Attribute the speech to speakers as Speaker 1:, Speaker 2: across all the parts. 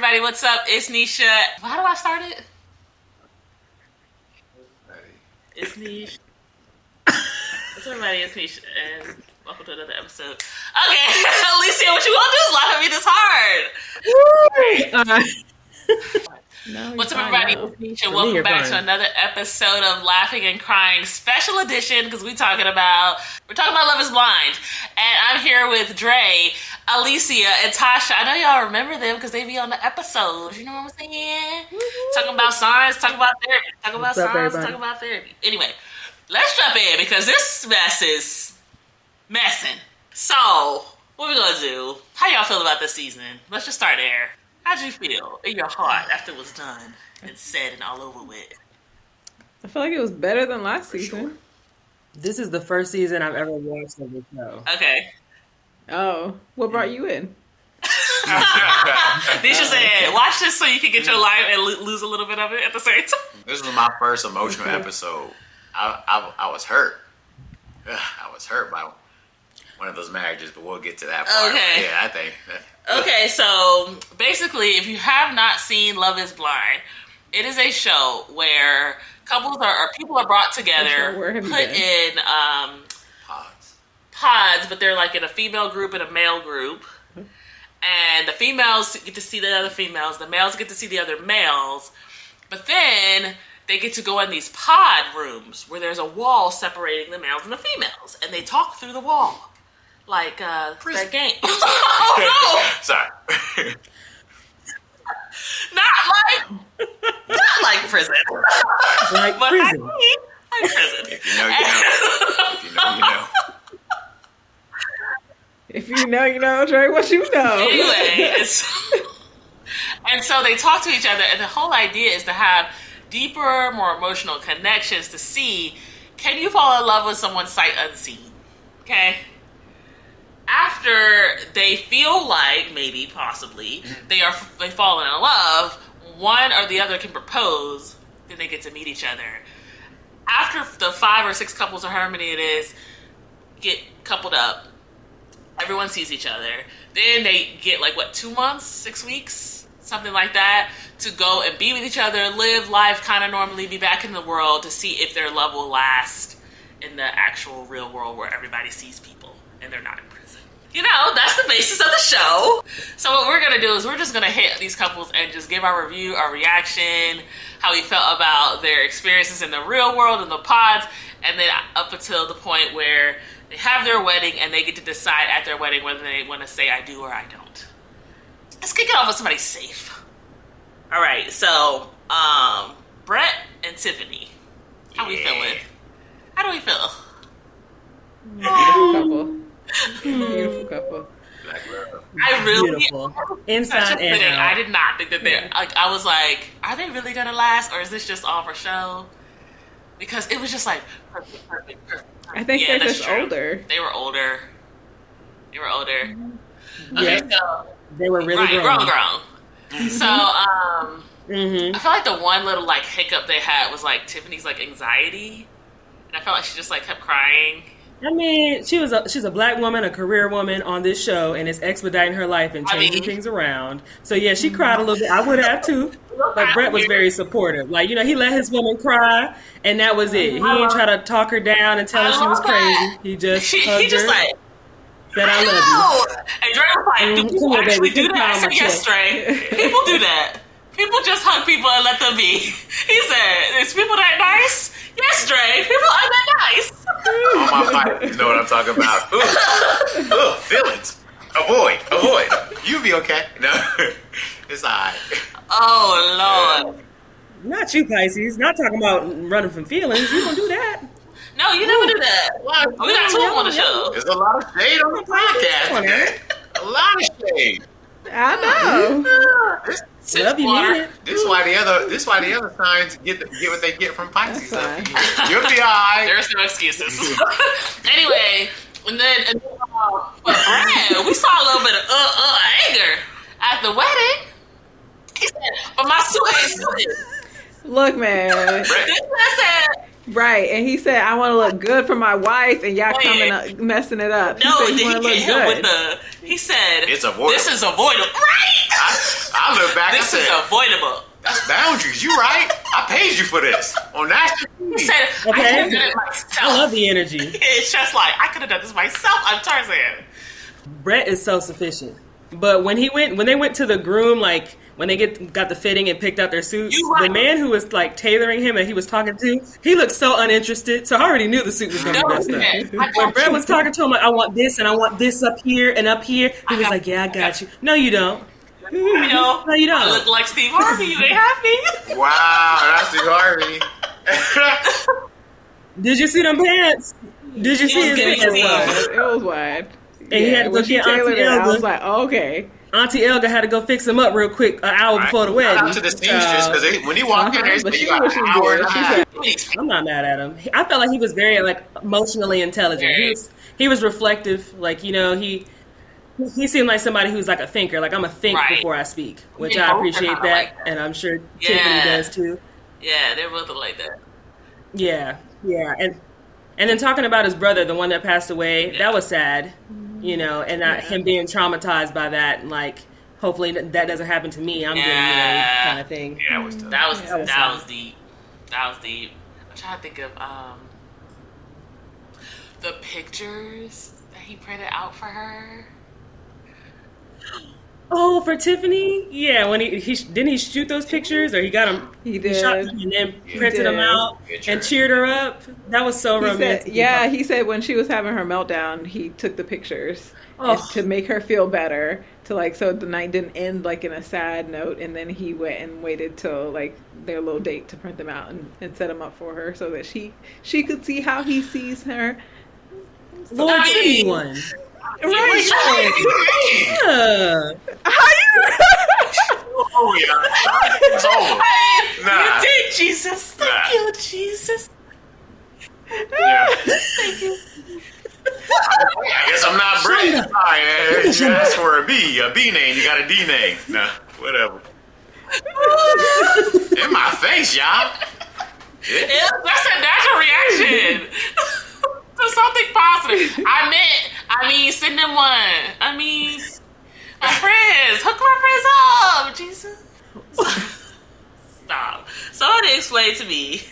Speaker 1: everybody, what's up? It's Nisha. How do I start it? It's Nisha. What's up, everybody? It's Nisha, and welcome to another episode. Okay, Alicia, what you gonna do is laugh at me this hard.
Speaker 2: No,
Speaker 1: what's up, everybody? It's Nisha. Welcome back to another episode of Laughing and Crying Special Edition, because we're talking about Love is Blind, and I'm here with Dre, Alicia, and Tasha. I know y'all remember them because they be on the episodes. You know what I'm saying? Talking about science, talking about therapy, talking about science, talking about therapy. Anyway, let's jump in because this mess is messing. So, what we gonna do? How y'all feel about this season? Let's just start there. How'd you feel in your heart after it was done and said and all over with?
Speaker 2: I feel like it was better than last season.
Speaker 3: Sure. This is the first season I've ever watched of the show.
Speaker 1: Okay.
Speaker 2: Oh, what brought you in?
Speaker 1: Nisha said, watch this so you can get your life and lose a little bit of it at the same time.
Speaker 4: This was my first emotional episode. I was hurt. I was hurt by one of those marriages, but we'll get to that part.
Speaker 1: Okay.
Speaker 4: Yeah, I think.
Speaker 1: Okay, so basically, if you have not seen Love is Blind, it is a show where couples or people are brought together, put in pods, but they're like in a female group and a male group. And the females get to see the other females, the males get to see the other males, but then they get to go in these pod rooms where there's a wall separating the males and the females, and they talk through the wall. Like, that game. Oh, no!
Speaker 4: Sorry.
Speaker 1: Not like prison.
Speaker 4: Like
Speaker 1: but
Speaker 4: prison.
Speaker 1: Like prison.
Speaker 4: If you know, you know. If you know, you know.
Speaker 2: If you know, you know, Dre, what you know.
Speaker 1: Anyway, and so they talk to each other, and the whole idea is to have deeper, more emotional connections to see, can you fall in love with someone sight unseen? Okay? After they feel like, maybe, possibly, they've fallen in love, one or the other can propose, then they get to meet each other. After the 5 or 6 couples, or how many it is, get coupled up, everyone sees each other. Then they get 2 months, 6 weeks, something like that, to go and be with each other, live life kind of normally, be back in the world to see if their love will last in the actual real world where everybody sees people and they're not in prison. You know, that's the basis of the show. So what we're going to do is we're just going to hit these couples and just give our review, our reaction, how we felt about their experiences in the real world, in the pods, and then up until the point where they have their wedding and they get to decide at their wedding whether they want to say I do or I don't. Let's kick it off with somebody safe. All right, so Brett and Tiffany. How we feeling? How do we feel?
Speaker 2: Beautiful couple. Beautiful couple.
Speaker 1: I really,
Speaker 3: beautiful. Inside and out.
Speaker 1: I did not think that they're, I was like, are they really going to last, or is this just all for show? Because it was just like, perfect.
Speaker 2: I think they're just older.
Speaker 1: They were older.
Speaker 2: Mm-hmm.
Speaker 1: Okay,
Speaker 3: yeah.
Speaker 1: so.
Speaker 3: They were really
Speaker 1: grown.
Speaker 3: Mm-hmm.
Speaker 1: So, I feel like the one little, hiccup they had was, Tiffany's, anxiety. And I felt like she just, kept crying.
Speaker 3: I mean, she's a black woman, a career woman on this show, and it's expediting her life and changing things around. So yeah, she cried a little bit. I would have too. But Brett was very supportive. He let his woman cry, and that was it. He didn't try to talk her down and tell her she was crazy. He just hugged her, said I love you.
Speaker 1: And Dre was like, do people actually do that? I said, yes, Dre. People do that. People just hug people and let them be. He said, is people that nice? Yes, Dre. People are that nice.
Speaker 4: Oh, my pipe. You know what I'm talking about. Ugh, feelings. Avoid. You be okay. No, it's all right.
Speaker 1: Oh, Lord.
Speaker 3: Not you, Pisces. Not talking about running from feelings. You don't do that.
Speaker 1: No, you never do that. We got 2 on the show.
Speaker 4: There's a lot of shade on the podcast today. A lot of shade.
Speaker 2: I know.
Speaker 3: Love you, mean it.
Speaker 4: This is why the other signs get what they get from Pisces. You'll be all right.
Speaker 1: There's no excuses. Anyway, and then Brad, we saw a little bit of anger at the wedding. He said, "But my suit ain't suited."
Speaker 2: Look, man. Right, and he said, "I want to look good for my wife," and y'all coming up messing it up.
Speaker 1: No,
Speaker 2: he said,
Speaker 1: he hit him with He said,
Speaker 4: It's avoidable.
Speaker 1: This is avoidable. Right?
Speaker 4: I look back
Speaker 1: This
Speaker 4: and
Speaker 1: is
Speaker 4: said,
Speaker 1: avoidable.
Speaker 4: that's boundaries. You right. I paid you for this. On national
Speaker 1: He
Speaker 4: TV.
Speaker 1: said, I
Speaker 3: Okay.
Speaker 1: could have done it myself.
Speaker 3: I love the energy.
Speaker 1: It's just like, I could have done this myself. I'm Tarzan.
Speaker 3: Brett is self-sufficient. But when they went to the groom, like when they got the fitting and picked out their suits, the man who was like tailoring him and he was talking to, he looked so uninterested. So I already knew the suit was going to be messed up. When Brett was talking to him, like, I want this and I want this up here and up here, he was like, yeah, I got you. No, you don't.
Speaker 1: You know,
Speaker 3: No, you don't.
Speaker 1: I look like Steve Harvey. You ain't happy.
Speaker 4: Wow, that's Steve Harvey.
Speaker 3: Did you see them pants? Did you see his pants?
Speaker 2: It was wide.
Speaker 3: And he had to go
Speaker 2: when she
Speaker 3: get
Speaker 2: tailored
Speaker 3: Auntie
Speaker 2: it, I
Speaker 3: Elga.
Speaker 2: was like, oh, okay.
Speaker 3: Auntie Elga had to go fix him up real quick an hour before the wedding.
Speaker 4: Shout out to the seamstress because when he walked in there, he
Speaker 2: But
Speaker 4: said,
Speaker 2: she
Speaker 4: you got
Speaker 2: knew what she
Speaker 4: an
Speaker 2: was
Speaker 4: hour
Speaker 2: doing.
Speaker 4: and a
Speaker 2: She
Speaker 4: half.
Speaker 2: said,
Speaker 3: I'm not mad at him. I felt like he was very like emotionally intelligent. He was reflective. Like, you know, he seemed like somebody who's like a thinker. Like, I'm a think before I speak, which I appreciate that,
Speaker 1: like that.
Speaker 3: and I'm sure Tiffany does too.
Speaker 1: Yeah, they're both like that.
Speaker 3: Yeah, and then talking about his brother, the one that passed away, that was sad. You know, and him being traumatized by that, and like, hopefully that doesn't happen to me. I'm getting married, kind of thing.
Speaker 4: Yeah, that was tough.
Speaker 1: That was deep. That was deep. I'm trying to think of the pictures that he printed out for her.
Speaker 3: Oh, for Tiffany? Yeah, when he didn't he shoot those pictures, or he got them?
Speaker 2: He did.
Speaker 3: He shot them and then printed them out
Speaker 4: Good
Speaker 3: and
Speaker 4: job.
Speaker 3: cheered her up. That was so romantic.
Speaker 2: He said when she was having her meltdown, he took the pictures to make her feel better. To like, so the night didn't end like in a sad note, and then he went and waited till like their little date to print them out and set them up for her so that she could see how he sees her.
Speaker 3: Lord, send me one.
Speaker 2: Right.
Speaker 3: Yeah.
Speaker 2: How you?
Speaker 4: Oh, yeah. It's over.
Speaker 1: Hey,
Speaker 4: Nah.
Speaker 1: you did, Jesus. Thank
Speaker 4: Nah.
Speaker 1: you, Jesus.
Speaker 4: Yeah. I guess I'm not Brett. Sorry, you asked for a B name. You got a D name. Nah, whatever. In my face, y'all.
Speaker 1: Yeah, that's a natural reaction to something positive. I mean, send them one. I mean, my friends, hook my friends up, Jesus. Stop. Somebody explain to me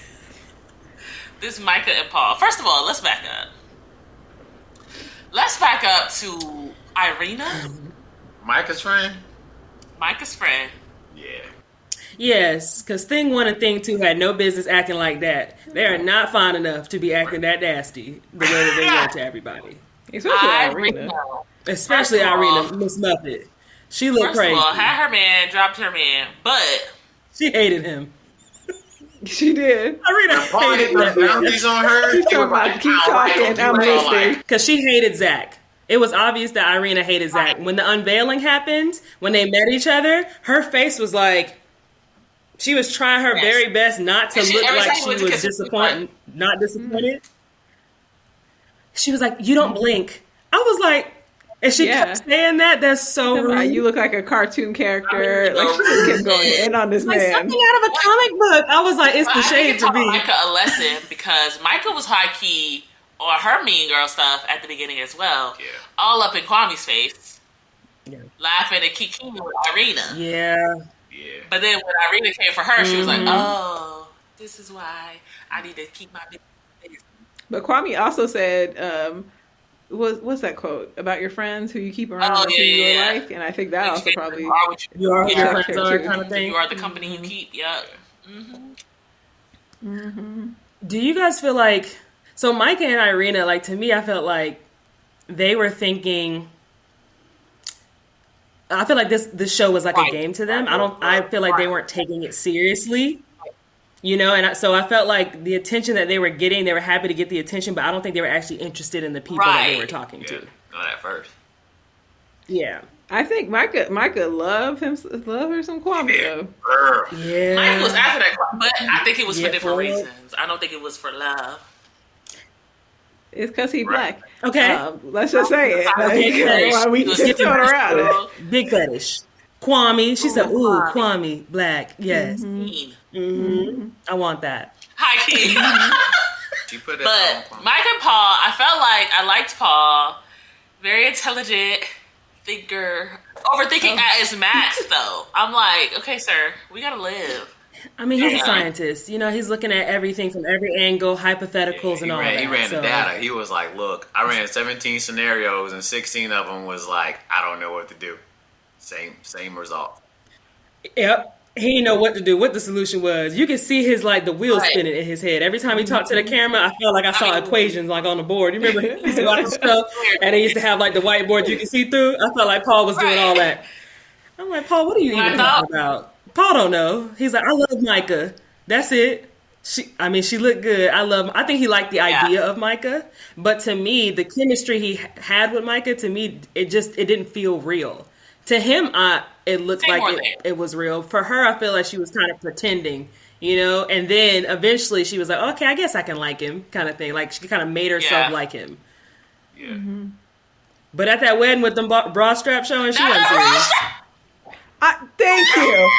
Speaker 1: this Micah and Paul. First of all, let's back up. Let's back up to Irina,
Speaker 4: Micah's friend?
Speaker 1: Micah's friend.
Speaker 4: Yeah.
Speaker 3: Yes, because Thing 1 and Thing 2 had no business acting like that. They are not fine enough to be acting that nasty the way that they were to everybody.
Speaker 2: Especially Irina.
Speaker 3: Especially Irina, Miss Muppet. She looked
Speaker 1: First
Speaker 3: crazy.
Speaker 1: of all, had her man, dropped her man, but
Speaker 3: She hated him.
Speaker 2: She did.
Speaker 3: Irina
Speaker 4: Paul
Speaker 3: hated
Speaker 4: hit the
Speaker 3: him.
Speaker 4: boundaries on her.
Speaker 2: She's talking about keep talking. I'm listening.
Speaker 3: Because she hated Zach. It was obvious that Irina hated Zach. When the unveiling happened, when they met each other, her face was like, she was trying her very best not to look like she was disappointed, not disappointed. She was like, you don't blink. I was like, and she kept saying that. That's so rude.
Speaker 2: You look like a cartoon character. Like, she just kept going in on this
Speaker 3: like
Speaker 2: man.
Speaker 3: something out of a comic book. I was like, it's the shade for me.
Speaker 1: Micah a lesson because Micah was high key on her Mean Girl stuff at the beginning as well.
Speaker 4: Yeah.
Speaker 1: All up in Kwame's face,
Speaker 3: Yeah.
Speaker 1: laughing and kikiing with Irina.
Speaker 3: Yeah.
Speaker 4: Yeah.
Speaker 1: But then when Irina came for her, she was like, "Oh, this is why I need to keep my business."
Speaker 2: But Kwame also said, what's that quote about your friends who you keep around
Speaker 1: Oh,
Speaker 2: and who
Speaker 1: yeah,
Speaker 2: you
Speaker 1: yeah.
Speaker 2: like? And I think that also probably
Speaker 1: You are what
Speaker 3: You are who your
Speaker 2: Yeah.
Speaker 3: friends are kind of thing.
Speaker 1: you are the company you keep. Yep.
Speaker 3: Do you guys feel like, so Micah and Irina, like to me, I felt like they were thinking, I feel like this show was like a game to them. I feel like they weren't taking it seriously, you know? And so I felt like the attention that they were getting, they were happy to get the attention, but I don't think they were actually interested in the people that they were talking to.
Speaker 4: Not at first.
Speaker 3: Yeah.
Speaker 2: I think Micah love her some Kwame though.
Speaker 4: Girl.
Speaker 3: Yeah.
Speaker 1: Micah was after that, but I think it was for
Speaker 3: Yeah,
Speaker 1: different
Speaker 3: for real.
Speaker 1: reasons. I don't think it was for love.
Speaker 2: It's because he black.
Speaker 3: Okay.
Speaker 2: Let's just say it.
Speaker 3: Okay.
Speaker 2: Why we just turn around it.
Speaker 3: Big fetish. Kwame. She said, ooh, Kwame, black. Yes.
Speaker 1: Mean.
Speaker 3: I want that.
Speaker 1: High key.
Speaker 4: She put that
Speaker 1: But
Speaker 4: on.
Speaker 1: Mike and Paul, I felt like I liked Paul. Very intelligent, overthinking at its max, though. I'm like, okay, sir, we gotta live.
Speaker 3: I mean, he's a scientist. You know, he's looking at everything from every angle, hypotheticals and all that.
Speaker 4: He ran the data. He was like, look, I ran 17 scenarios and 16 of them was like, I don't know what to do. Same result.
Speaker 3: Yep. He didn't know what to do, what the solution was. You could see his, like, the wheels spinning in his head. Every time he talked to the camera, I felt like I saw equations, like, on the board. You remember he used to go out the show, and they used to have, like, the whiteboard you can see through? I felt like Paul was doing all that. I'm like, Paul, what are you even talking about? Paul don't know. He's like, I love Micah. That's it. She looked good. I think he liked the idea of Micah. But to me, the chemistry he had with Micah, to me, it didn't feel real. To him, it looked like it was real. For her, I feel like she was kind of pretending, you know? And then eventually she was like, okay, I guess I can like him, kind of thing. Like, she kind of made herself like him.
Speaker 4: Yeah. Mm-hmm.
Speaker 3: But at that wedding with them bra strap showing, she wasn't serious.
Speaker 2: Thank you.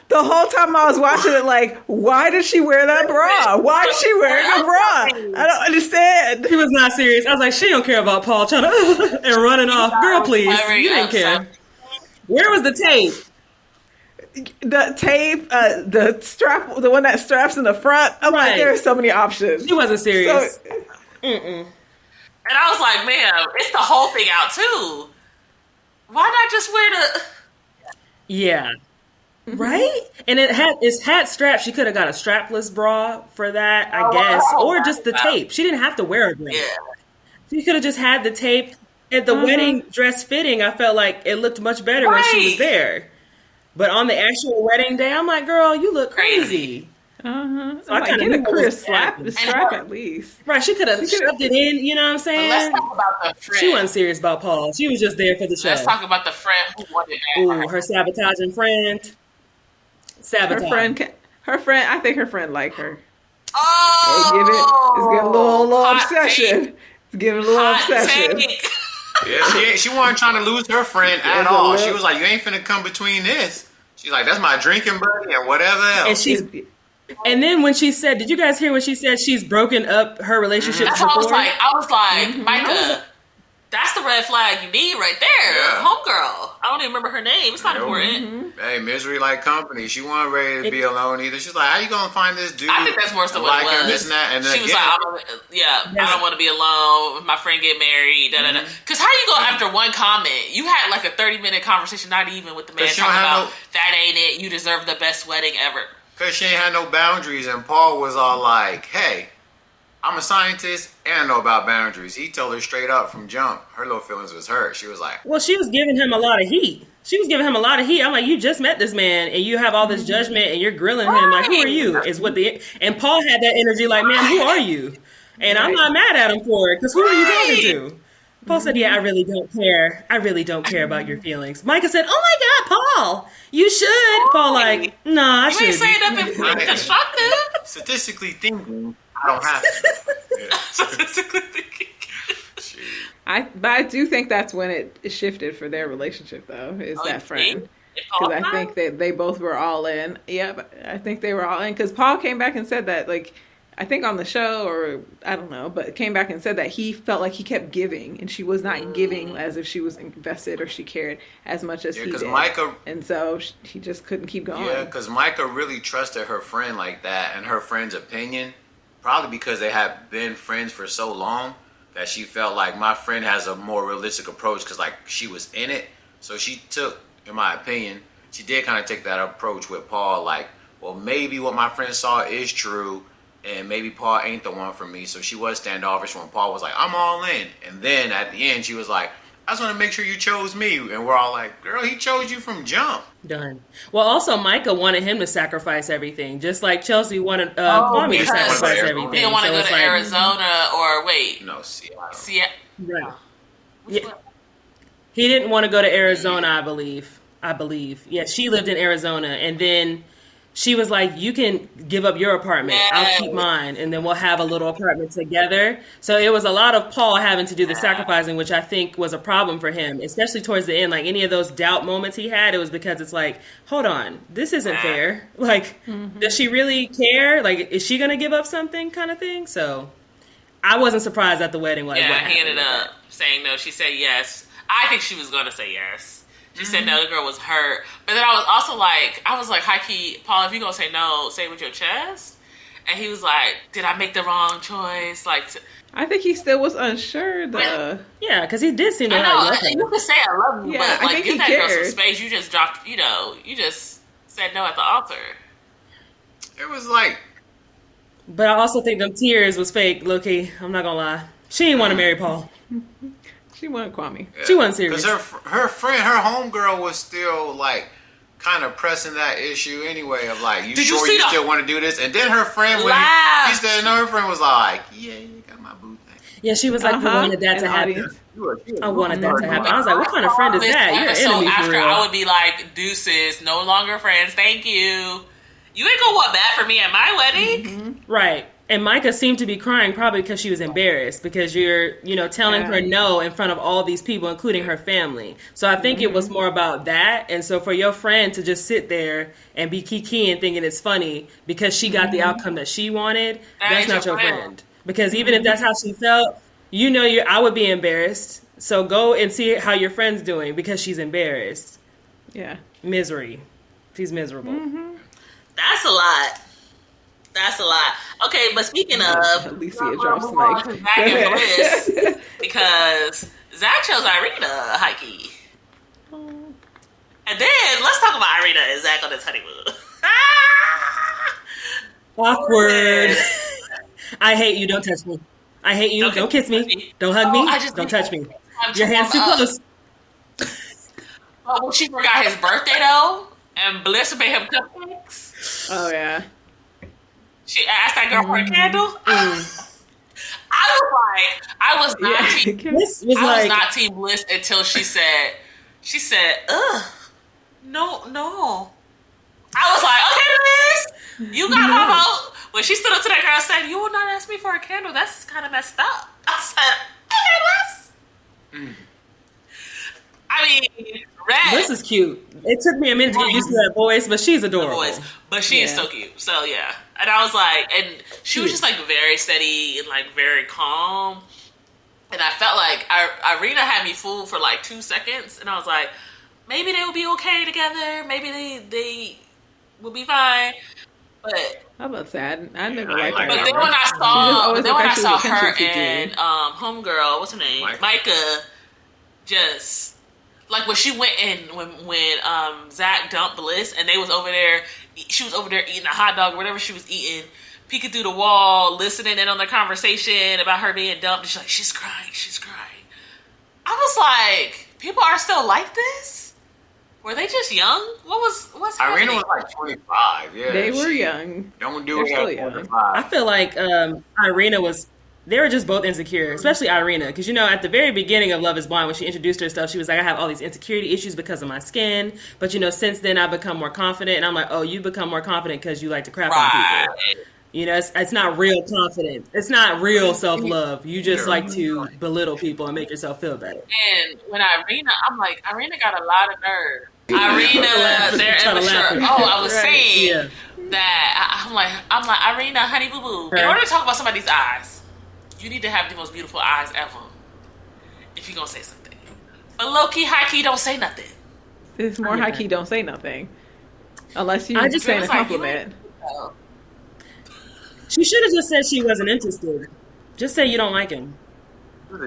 Speaker 2: The whole time I was watching it, like, why did she wear that bra? Why is she wearing a bra? I don't understand.
Speaker 3: She was not serious. I was like, she don't care about Paul trying to and running off. Girl, please, you didn't care. Where was the tape?
Speaker 2: The tape, the strap, the one that straps in the front. I'm like, there are so many options.
Speaker 3: She wasn't serious.
Speaker 1: And I was like, man, it's the whole thing out too. Why not just wear the...
Speaker 3: Yeah. Right? And it's hat strapped. She could have got a strapless bra for that, I guess. Or just the tape. She didn't have to wear a bra. Yeah. She could have just had the tape. At the wedding dress fitting, I felt like it looked much better when she was there. But on the actual wedding day, I'm like, girl, you look crazy.
Speaker 2: So I kind of get a career strap at least.
Speaker 3: Right, she could have shoved it in, you know what I'm saying?
Speaker 1: Let's talk about the friend.
Speaker 3: She wasn't serious about Paul. She was just there for the show.
Speaker 1: Let's talk about the friend who wanted that.
Speaker 3: Ooh, her sabotaging friend.
Speaker 2: Her friend, I think her friend liked her.
Speaker 1: Oh!
Speaker 2: It's getting a little obsession. It's getting a little obsession.
Speaker 4: Yeah, she wasn't trying to lose her friend at all. She was like, you ain't finna come between this. She's like, that's my drinking buddy and whatever else.
Speaker 3: And then when she said, did you guys hear when she said she's broken up her relationships before?
Speaker 1: I was like, Micah, that's the red flag you need right there. Yeah. Homegirl. I don't even remember her name. It's not important.
Speaker 4: Hey, misery like company. She wasn't ready to be alone either. She's like, how you gonna find this dude?
Speaker 1: I think that's worse than what it was.
Speaker 4: This and that. And then
Speaker 1: she was like, I don't want to be alone. My friend get married. Because how you go after one comment? You had like a 30-minute conversation, not even with the man, talking about that ain't it. You deserve the best wedding ever.
Speaker 4: Because she ain't had no boundaries, and Paul was all like, hey, I'm a scientist and I know about boundaries. He told her straight up from jump. Her little feelings was hurt. She was like...
Speaker 3: Well, she was giving him a lot of heat. I'm like, you just met this man and you have all this judgment and you're grilling him. Like, who are you? And Paul had that energy like, man, who are you? And I'm not mad at him for it because who are you talking to? Paul said, yeah, I really don't care. I really don't care about your feelings. Micah said, oh my God, Paul, you should. Paul like, no, I shouldn't.
Speaker 1: You ain't saying nothing constructive.
Speaker 4: Statistically thinking, I don't have to.
Speaker 1: Statistically thinking.
Speaker 2: But I do think that's when it shifted for their relationship, though, is that friend. Because I think that they both were all in. Yeah, but I think they were all in. Because Paul came back and said that, like, I think on the show, or I don't know, but came back and said that he felt like he kept giving, and she was not giving as if she was invested or she cared as much as he did.
Speaker 4: Micah,
Speaker 2: and so he just couldn't keep going.
Speaker 4: Yeah, because Micah really trusted her friend like that, and her friend's opinion, probably because they had been friends for so long, that she felt like my friend has a more realistic approach because, like, she was in it. So she took, in my opinion, she did kind of take that approach with Paul, like, well, maybe what my friend saw is true, and maybe Paul ain't the one for me. So she was standoffish when Paul was like, I'm all in. And then at the end, she was like, I just want to make sure you chose me. And we're all like, girl, he chose you from jump.
Speaker 3: Done. Well, also, Micah wanted him to sacrifice everything, just like Chelsea wanted Kwame to sacrifice everything.
Speaker 1: He didn't want to go to Arizona or wait.
Speaker 4: No, Seattle.
Speaker 3: Right. Yeah. He didn't want to go to Arizona, I believe. Yeah, she lived in Arizona. And then she was like, you can give up your apartment. I'll keep mine. And then we'll have a little apartment together. So it was a lot of Paul having to do the sacrificing, which I think was a problem for him, especially towards the end. Like any of those doubt moments he had, it was because it's like, hold on, this isn't fair. Like, does she really care? Like, is she going to give up something kind of thing? So I wasn't surprised at the wedding. Like,
Speaker 1: he ended up saying no. She said yes. I think she was going to say yes. She said no, the girl was hurt. But then I was like, high key, Paul, if you're going to say no, say it with your chest. And he was like, did I make the wrong choice?
Speaker 2: I think he still was unsure, though.
Speaker 3: Yeah, because he did seem to
Speaker 1: I know, you can say I love you,
Speaker 2: Yeah,
Speaker 1: but
Speaker 2: I think
Speaker 1: give
Speaker 2: he
Speaker 1: that girl
Speaker 2: cared.
Speaker 1: some space. You just dropped, you just said no at the altar.
Speaker 4: It was like,
Speaker 3: But I also think them tears was fake, low-key. I'm not gonna lie. She didn't want to marry Paul.
Speaker 2: She wanted Kwame.
Speaker 4: yeah.
Speaker 3: She wasn't serious.
Speaker 4: Because her friend, her homegirl was still like kind of pressing that issue anyway of like, you
Speaker 1: Did you
Speaker 4: sure
Speaker 1: see
Speaker 4: you
Speaker 1: the-
Speaker 4: still want to do this? And then her friend, when he said no, her friend was like, yeah, you got my boo thing.
Speaker 3: Yeah, she was like, I wanted that
Speaker 2: in
Speaker 3: to
Speaker 2: the
Speaker 3: happen.
Speaker 2: audience.
Speaker 3: I wanted that to happen. I was like, what kind of friend is that? You're an
Speaker 1: So
Speaker 3: enemy for
Speaker 1: after
Speaker 3: real.
Speaker 1: I would be like, deuces, no longer friends, thank you. You ain't gonna want bad for me at my wedding.
Speaker 3: Right. And Micah seemed to be crying probably because she was embarrassed because you're, telling her no in front of all these people, including her family. So I think it was more about that. And so for your friend to just sit there and be kikiing thinking it's funny because she got the outcome that she wanted, that's not your friend. Because even if that's how she felt, I would be embarrassed. So go and see how your friend's doing because she's embarrassed.
Speaker 2: Yeah.
Speaker 3: Misery. She's miserable.
Speaker 1: That's a lot. That's a lot. Okay, but speaking of,
Speaker 2: Alicia drops the mic.
Speaker 1: Zach and Bliss, because Zach chose Irina, Heike. And then let's talk about Irina and Zach on this honeymoon.
Speaker 3: Awkward. I hate you. Don't touch me. I hate you. Don't kiss me. Don't hug me. Don't touch me. Your hand's too close.
Speaker 1: But when she forgot his birthday though, and Bliss made him cupcakes.
Speaker 2: Oh, yeah.
Speaker 1: She asked that girl for a candle. I was not team.
Speaker 3: This was
Speaker 1: I was not team Bliss until she said, ugh, no. I was like, okay, Bliss, you got my vote. When she stood up to that girl and said, you will not ask me for a candle, that's kind of messed up. I said, okay, Bliss. I mean, Red.
Speaker 3: This is cute. It took me a minute to get used to that voice, but she's adorable.
Speaker 1: But she is so cute. So yeah. And I was like, and she was just like very steady and like very calm. And I felt like Irina had me fooled for like 2 seconds. And I was like, maybe they will be okay together. Maybe they will be fine. But
Speaker 2: How about sad? I never liked her.
Speaker 1: but then when I saw her and homegirl, what's her name? Micah, just like when she went in when Zach dumped Bliss and they was over there, she was over there eating a hot dog or whatever she was eating, peeking through the wall, listening in on the conversation about her being dumped. And she's like, she's crying. I was like, people are still like this? Were they just young? What's happening?
Speaker 4: Irina was like 25. Yeah,
Speaker 2: They were young.
Speaker 4: Don't do
Speaker 2: They're
Speaker 4: it
Speaker 2: still
Speaker 4: at
Speaker 2: young.
Speaker 4: 25.
Speaker 3: I feel like Irina was. They were just both insecure, especially Irina, because at the very beginning of Love Is Blind, when she introduced herself, she was like, "I have all these insecurity issues because of my skin, but since then I've become more confident." And I'm like, "Oh, you become more confident because you like to crap on people." It's not real confidence. It's not real self-love. You just like to belittle people and make yourself feel better.
Speaker 1: And when Irina, I'm like, Irina got a lot of nerve. Irina, they're immature. Oh, I was saying that I'm like, Irina, honey boo boo. In order to talk about somebody's eyes, you need to have the most beautiful eyes ever. If you're gonna say something, but low key, high key, don't say nothing.
Speaker 2: It's more high key. Don't say nothing, unless you just saying a compliment.
Speaker 3: She should have just said she wasn't interested. Just say you don't like him.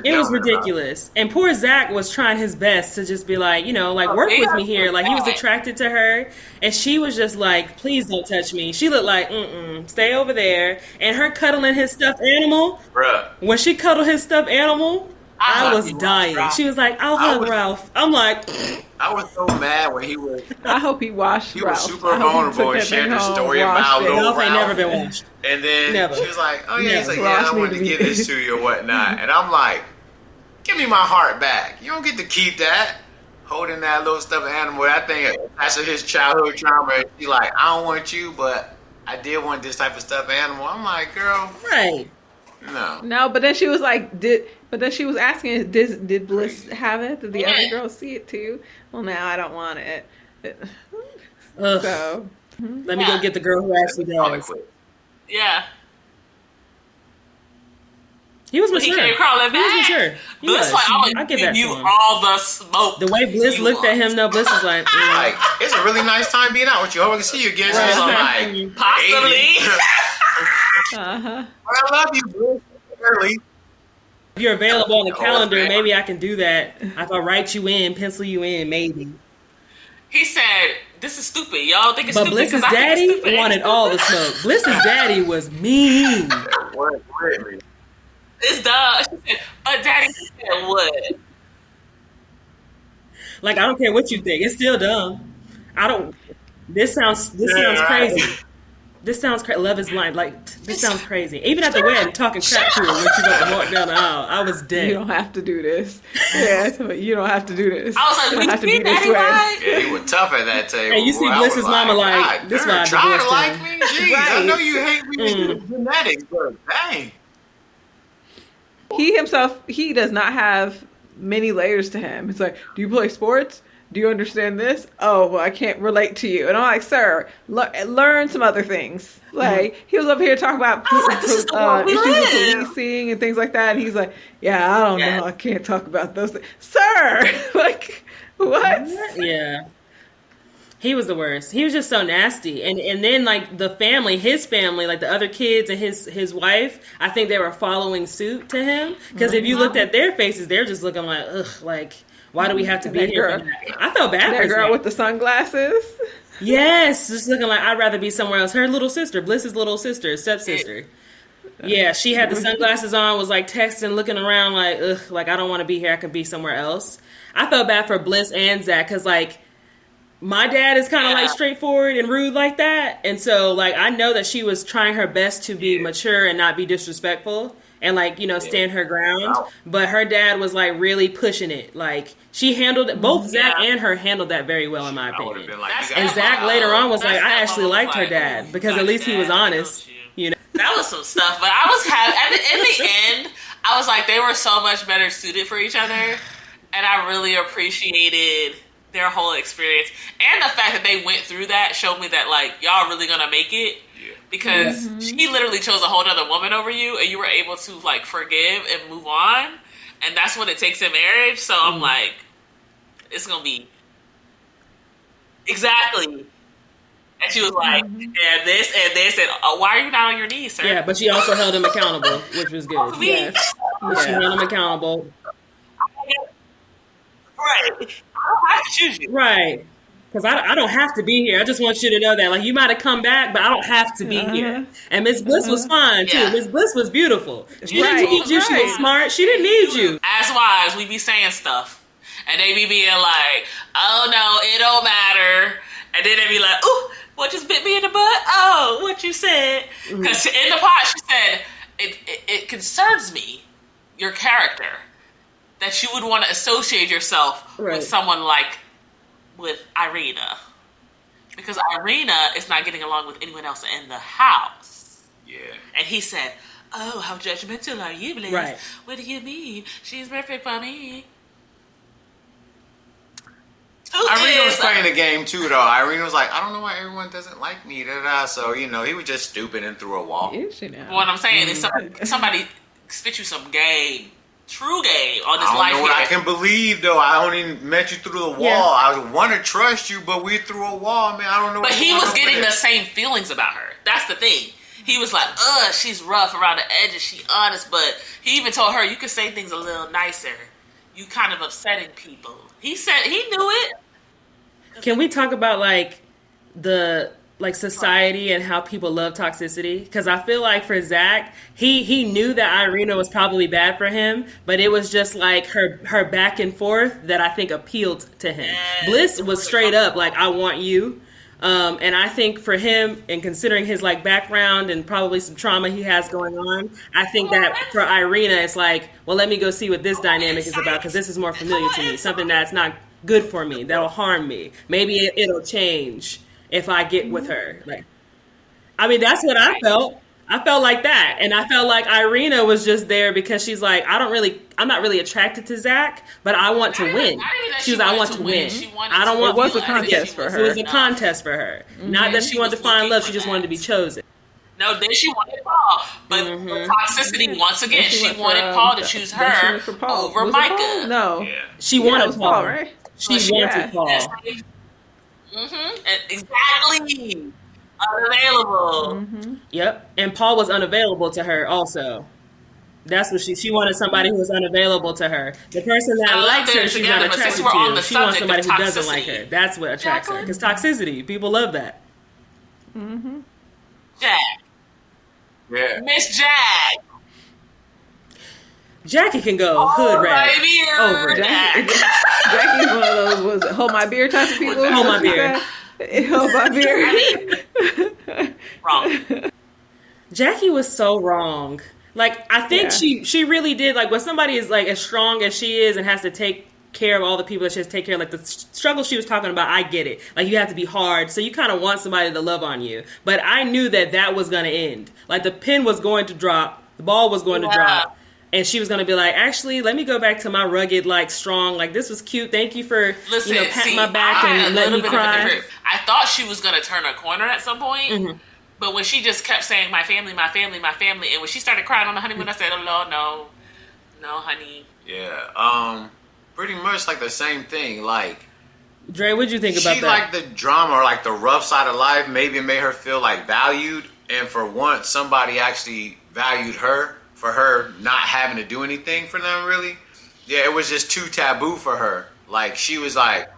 Speaker 3: It was ridiculous. And poor Zach was trying his best to just be like, work with me here. Like, he was attracted to her. And she was just like, please don't touch me. She looked like, stay over there. And her cuddling his stuffed animal.
Speaker 4: Bruh.
Speaker 3: When she cuddled his stuffed animal, I was dying. She was like, I'll hug Ralph. I'm like...
Speaker 4: I was so mad when he was...
Speaker 2: I hope he washed
Speaker 4: He
Speaker 2: Ralph.
Speaker 4: was super vulnerable and shared the story about little
Speaker 3: Ralph ain't never
Speaker 4: Ralph.
Speaker 3: been washed.
Speaker 4: And then she was like, oh yeah, he's like,
Speaker 2: Ralph
Speaker 4: I wanted to give this to you or whatnot. And I'm like, give me my heart back. You don't get to keep that. Holding that little stuffed animal. That thing attached to his childhood trauma. And she's like, I don't want you, but I did want this type of stuffed animal. I'm like, girl.
Speaker 3: Right.
Speaker 2: No, but then she was like, but then she was asking, did Bliss have it? Did the other girls see it too? Well, now I don't want it. So
Speaker 3: let me go get the girl who actually does.
Speaker 1: Yeah.
Speaker 3: He was
Speaker 1: When he
Speaker 3: mature.
Speaker 1: came crawling back.
Speaker 3: He was mature. He
Speaker 1: Bliss
Speaker 3: was.
Speaker 1: like, I'm
Speaker 3: I
Speaker 1: gonna
Speaker 3: give
Speaker 1: give
Speaker 3: that
Speaker 1: you
Speaker 3: to him.
Speaker 1: all the smoke.
Speaker 3: The way Bliss
Speaker 1: you
Speaker 3: looked at
Speaker 1: want.
Speaker 3: him, though, Bliss was like,
Speaker 4: Like, it's a really nice time being out with you. I hope I can see you again. She's like,
Speaker 1: Possibly.
Speaker 2: Uh-huh.
Speaker 4: I love you, Bliss. Early.
Speaker 3: if you're available on the
Speaker 4: Oh,
Speaker 3: calendar,
Speaker 4: man.
Speaker 3: maybe I can do that. If I write you in, pencil you in, maybe.
Speaker 1: He said, "This is stupid. Y'all think it's
Speaker 3: But
Speaker 1: stupid."
Speaker 3: Bliss's
Speaker 1: 'cause I think it's
Speaker 3: daddy
Speaker 1: stupid.
Speaker 3: wanted all the smoke. Bliss's daddy was mean.
Speaker 4: What? Really?
Speaker 1: It's dumb. She said, but daddy said what?
Speaker 3: Like, I don't care what you think. It's still dumb. I don't. This sounds crazy. This sounds crazy. Love is blind. Like, this sounds crazy. Even at the wedding, talking crap to her when she got to walk down the aisle. I was
Speaker 2: You
Speaker 3: dead.
Speaker 2: don't have to do this. Yeah, but you don't have to do this.
Speaker 1: I was like,
Speaker 2: you
Speaker 1: "We
Speaker 2: don't have to
Speaker 1: see
Speaker 2: be this
Speaker 1: daddy
Speaker 2: way.
Speaker 1: like."
Speaker 4: Yeah, you were tough at that table.
Speaker 3: And you see
Speaker 4: Boy, I
Speaker 3: Bliss's
Speaker 4: was
Speaker 3: mama like,
Speaker 4: God,
Speaker 3: this
Speaker 4: they're
Speaker 3: why I
Speaker 4: trying to
Speaker 3: divorced
Speaker 4: like
Speaker 3: him.
Speaker 4: me. Jeez, I
Speaker 2: Right.
Speaker 4: know you hate me with genetics, but dang.
Speaker 2: He himself, he does not have many layers to him. It's like, do you play sports? Do you understand this? Oh, well, I can't relate to you. And I'm like, sir, learn some other things. Like, he was up here talking about
Speaker 1: I was like, this is the world we
Speaker 2: issues with
Speaker 1: live.
Speaker 2: policing and things like that. And he's like, yeah, I don't know. I can't talk about those things. Sir! Like, what?
Speaker 3: Yeah. He was the worst. He was just so nasty. And then like the family, his family, like the other kids and his wife, I think they were following suit to him. Because if you looked at their faces, they're just looking like, ugh, like, why do we have to be
Speaker 2: That
Speaker 3: here?
Speaker 2: girl-
Speaker 3: For that? I felt bad
Speaker 2: That
Speaker 3: for
Speaker 2: girl
Speaker 3: Zach.
Speaker 2: with the sunglasses.
Speaker 3: Yes, just looking like I'd rather be somewhere else. Her little sister, Bliss's little sister, stepsister. Yeah, she had the sunglasses on, was like texting, looking around like, ugh, like I don't want to be here. I could be somewhere else. I felt bad for Bliss and Zach because like my dad is kind of like straightforward and rude like that, and so like I know that she was trying her best to be mature and not be disrespectful and like stand her ground. But her dad was like really pushing it. Like she handled it. Both Zach and her handled that very well in my
Speaker 4: I would have
Speaker 3: opinion.
Speaker 4: been like,
Speaker 1: That's
Speaker 4: you
Speaker 3: And
Speaker 4: guys-
Speaker 3: Zach later on was like,
Speaker 1: That's
Speaker 3: I
Speaker 1: not
Speaker 3: actually
Speaker 1: what I was
Speaker 3: liked her
Speaker 1: like,
Speaker 3: dad
Speaker 1: ooh,
Speaker 3: because
Speaker 1: you
Speaker 3: at
Speaker 1: got
Speaker 3: least he
Speaker 1: your
Speaker 3: was
Speaker 1: dad,
Speaker 3: honest.
Speaker 1: don't you?
Speaker 3: You know.
Speaker 1: That was some stuff, but I was having in the end, I was like, they were so much better suited for each other, and I really appreciated their whole experience and the fact that they went through that showed me that like y'all really gonna make it.
Speaker 4: Yeah.
Speaker 1: Because she literally chose a whole other woman over you, and you were able to like forgive and move on, and that's what it takes in marriage. So I'm like, it's gonna be exactly. And she was like, and this, and why are you not on your knees, sir?
Speaker 3: Yeah, but she also held him accountable, which was good.
Speaker 1: Me?
Speaker 2: Yes.
Speaker 3: She held him accountable.
Speaker 1: Right. I don't have to choose you.
Speaker 3: Right. Because I don't have to be here. I just want you to know that. Like, you might have come back, but I don't have to be here. And Miss Bliss was fine, too.
Speaker 1: Yeah.
Speaker 3: Miss Bliss was beautiful. She
Speaker 2: Right,
Speaker 3: didn't need you. She was
Speaker 2: right.
Speaker 3: smart. She didn't need you.
Speaker 1: As wives, we be saying stuff, and they be being like, "Oh no, it don't matter," and then they be like, "Ooh, what just bit me in the butt? Oh, what you said?" Because in the pot, she said, "It concerns me, your character, that you would want to associate yourself
Speaker 3: Right.
Speaker 1: with someone like with Irina, because Irina is not getting along with anyone else in the house."
Speaker 4: Yeah.
Speaker 1: And he said, "Oh, how judgmental are you, Bliss?
Speaker 3: Right.
Speaker 1: What do you mean? She's perfect for me."
Speaker 4: Irina was playing the game too, though. Irina was like, I don't know why everyone doesn't like me. Da-da. So, he was just stupid and threw a wall.
Speaker 2: Is she now?
Speaker 1: What I'm saying is somebody spit you some game, true game on this
Speaker 4: I don't
Speaker 1: life
Speaker 4: know what I
Speaker 1: here.
Speaker 4: can believe, though. I only met you through the wall.
Speaker 3: Yeah.
Speaker 4: I want to trust you, but we threw a wall, man. I don't know
Speaker 1: But
Speaker 4: what's
Speaker 1: he
Speaker 4: going
Speaker 1: was
Speaker 4: on
Speaker 1: getting
Speaker 4: with
Speaker 1: the
Speaker 4: it.
Speaker 1: same feelings about her. That's the thing. He was like, she's rough around the edges. She honest, but he even told her, you could say things a little nicer. You kind of upsetting people. He said he knew it.
Speaker 3: Can we talk about like the society and how people love toxicity? Because I feel like for Zach, he knew that Irina was probably bad for him, but it was just like her back and forth that I think appealed to him. Bliss was straight up like, I want you. And I think for him, and considering his like background and probably some trauma he has going on, I think that for Irina, it's like, well, let me go see what this dynamic is about because this is more familiar to me. Something that's not good for me, that'll harm me. Maybe it'll change if I get with her. Like, I mean, that's what I felt. I felt like that, and I felt like Irina was just there because she's like, I'm not really attracted to Zach, but I want to win. She was, I want to win. I don't want.
Speaker 2: It was a contest for her.
Speaker 3: It was a contest for her. Not that she wanted to find love; she just wanted to be chosen.
Speaker 1: No, then she wanted Paul, but toxicity once again. She wanted Paul to choose her over Micah.
Speaker 2: No,
Speaker 3: she wanted Paul,
Speaker 2: right?
Speaker 3: She wanted Paul.
Speaker 1: Exactly. Unavailable.
Speaker 3: Yep, and Paul was unavailable to her also. That's what she wanted, somebody who was unavailable to her. The person that likes her, she's not attracted to. She wants somebody who doesn't like her. That's what attracts her. Because toxicity, people love that.
Speaker 1: Jack.
Speaker 4: Yeah.
Speaker 1: Miss Jack.
Speaker 3: Jackie can go hood rat over it.
Speaker 2: Jackie's one of those was hold my beer type of people.
Speaker 3: Hold my beer.
Speaker 2: Hold my beer.
Speaker 1: Wrong.
Speaker 3: Jackie was so wrong. Like, I think she really did, like, when somebody is, like, as strong as she is and has to take care of all the people that she has to take care of, like, the struggle she was talking about, I get it. Like, you have to be hard, so you kind of want somebody to love on you. But I knew that was going to end. Like, the pin was going to drop, the ball was going to drop, and she was going to be like, actually, let me go back to my rugged, like, strong, like, this was cute, thank you for, patting my back and letting me cry.
Speaker 1: I thought she was going to turn a corner at some point. But when she just kept saying, my family, my family, my family, and when she started crying on the honeymoon, I said, oh, no, honey.
Speaker 4: Yeah, pretty much like the same thing. Like,
Speaker 3: Dre, what'd you think about that?
Speaker 4: She liked the drama or like the rough side of life. Maybe it made her feel like valued. And for once, somebody actually valued her for her not having to do anything for them, really. Yeah, it was just too taboo for her. Like, she was like,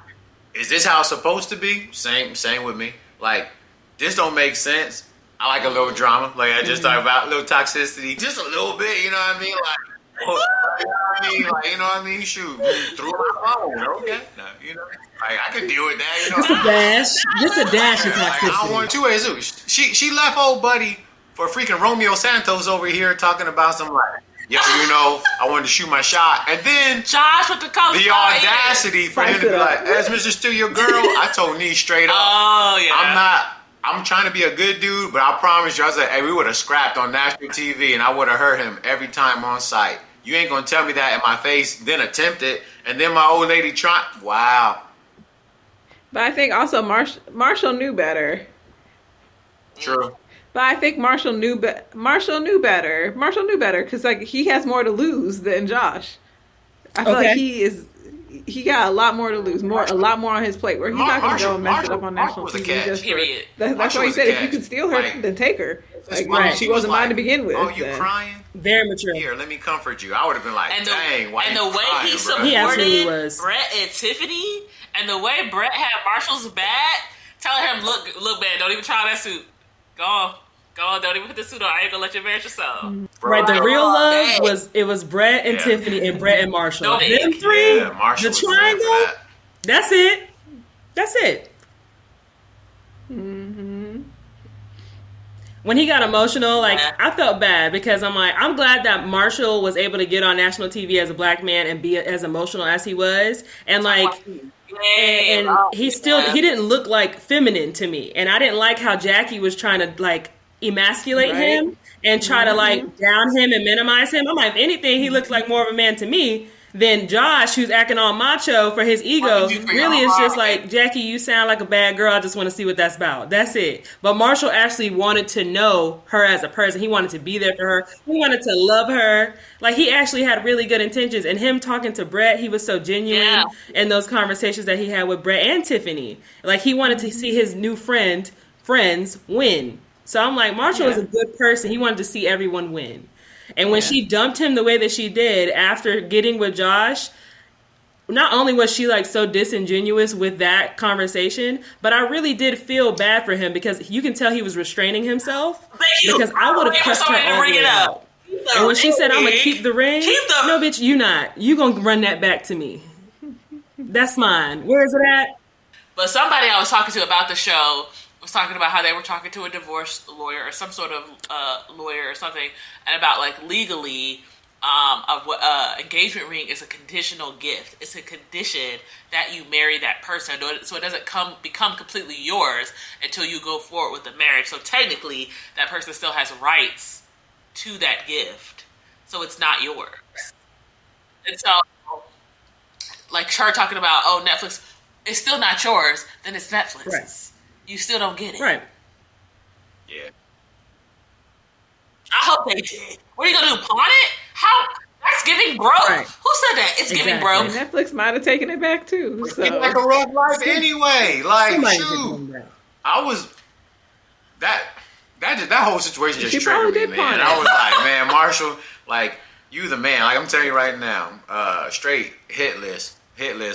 Speaker 4: is this how it's supposed to be? Same with me. Like, this don't make sense. I like a little drama. Like, I just talked about a little toxicity. Just a little bit, you know what I mean? Like, you know what I mean? Shoot, through my phone. Okay. No, you know, like, I can deal with that. You know?
Speaker 3: Just a dash of toxicity.
Speaker 4: Like, I don't want two ways. She left old buddy for freaking Romeo Santos over here talking about some like, yeah, you know, I wanted to shoot my shot. And then
Speaker 1: Josh with the color.
Speaker 4: The audacity for him to be like, as Mr. Steele, your girl, I told Nee straight up.
Speaker 1: Oh, yeah.
Speaker 4: I'm trying to be a good dude, but I promise you, I was like, hey, we would have scrapped on national TV and I would have heard him every time on site. You ain't going to tell me that in my face, then attempt it, and then my old lady wow.
Speaker 2: But I think also Marshall knew better.
Speaker 4: True.
Speaker 2: But I think Marshall knew better. Marshall knew better because, like, he has more to lose than Josh. I feel like he got a lot more to lose, a lot more on his plate. Where he's not going to go and mess it up on national TV. That's why he said if you can steal her, then take her. Like, she wasn't mine to begin with.
Speaker 4: Oh, you crying?
Speaker 3: Very mature.
Speaker 4: Here, let me comfort you. I would have been like, dang, why
Speaker 1: and
Speaker 4: you
Speaker 1: the way
Speaker 4: crying,
Speaker 1: he
Speaker 4: bro?
Speaker 1: supported Brett and Tiffany, and the way Brett had Marshall's back, telling him, look, man, don't even try that suit. Go on, don't even put the suit on. I ain't gonna let you embarrass yourself.
Speaker 3: Right, the real love was Brett and Tiffany and Brett and Marshall. Them three, the triangle. That's it. When he got emotional, like, I felt bad because I'm like, I'm glad that Marshall was able to get on national TV as a black man and be as emotional as he was, and like. And he didn't look like feminine to me, and I didn't like how Jackie was trying to like emasculate him and try to like down him and minimize him. I'm like, if anything, he looks like more of a man to me than Josh, who's acting all macho for his ego. Really, it's just like, Jackie, you sound like a bad girl. I just want to see what that's about. That's it. But Marshall actually wanted to know her as a person. He wanted to be there for her. He wanted to love her. Like, he actually had really good intentions. And him talking to Brett, he was so genuine in those conversations that he had with Brett and Tiffany. Like, he wanted to see his new friends win. So I'm like, Marshall is a good person. He wanted to see everyone win. And when she dumped him the way that she did after getting with Josh, not only was she like so disingenuous with that conversation, but I really did feel bad for him because you can tell he was restraining himself. Because I would have cussed her all the way out. And when she said, I'm going to keep the ring, no, bitch, you not. You going to run that back to me. That's mine. Where is it at?
Speaker 1: But somebody I was talking to about the show was talking about how they were talking to a divorce lawyer or some sort of lawyer or something, and about like legally engagement ring is a conditional gift. It's a condition that you marry that person, so it doesn't become completely yours until you go forward with the marriage. So technically, that person still has rights to that gift, so it's not yours. And so, like her talking about, Netflix, it's still not yours. Then it's Netflix's.
Speaker 3: Right.
Speaker 1: You still don't get it.
Speaker 3: Right.
Speaker 4: Yeah.
Speaker 1: I hope they did. What are you gonna do? Pawn it? How? That's giving broke.
Speaker 3: Right.
Speaker 1: Who said that? It's giving
Speaker 3: Exactly.
Speaker 1: broke.
Speaker 2: And Netflix might have taken it back too.
Speaker 4: It's
Speaker 2: So
Speaker 4: like a rough life anyway. Like,
Speaker 3: Somebody did
Speaker 4: shoot.
Speaker 3: them that.
Speaker 4: I was that whole situation just
Speaker 2: She
Speaker 4: triggered
Speaker 2: probably
Speaker 4: me,
Speaker 2: did
Speaker 4: man.
Speaker 2: pawn it.
Speaker 4: I was like, man, Marshall, like you the man. Like I'm telling you right now, straight hit list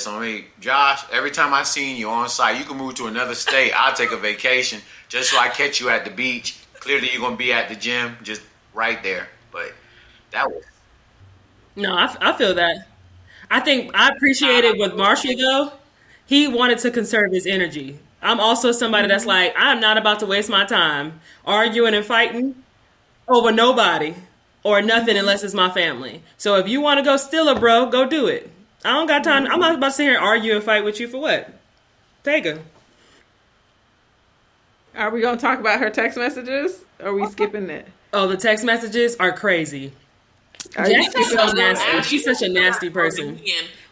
Speaker 4: on me, Josh. Every time I seen you on site, you can move to another state. I'll take a vacation just so I catch you at the beach. Clearly, you're gonna be at the gym, just right there. But that was
Speaker 3: No, I feel that. I think I appreciate it with Marshall though. He wanted to conserve his energy. I'm also somebody that's like, I'm not about to waste my time arguing and fighting over nobody or nothing unless it's my family. So if you want to go steal a bro, go do it. I don't got time. I'm not about to sit here and argue and fight with you for what? Take her.
Speaker 2: are we gonna talk about her text messages? Or are we skipping it?
Speaker 3: Oh, the text messages are crazy.
Speaker 2: Are you
Speaker 3: Jackie's
Speaker 2: skipping
Speaker 3: so
Speaker 2: it?
Speaker 3: nasty. She's such a nasty person.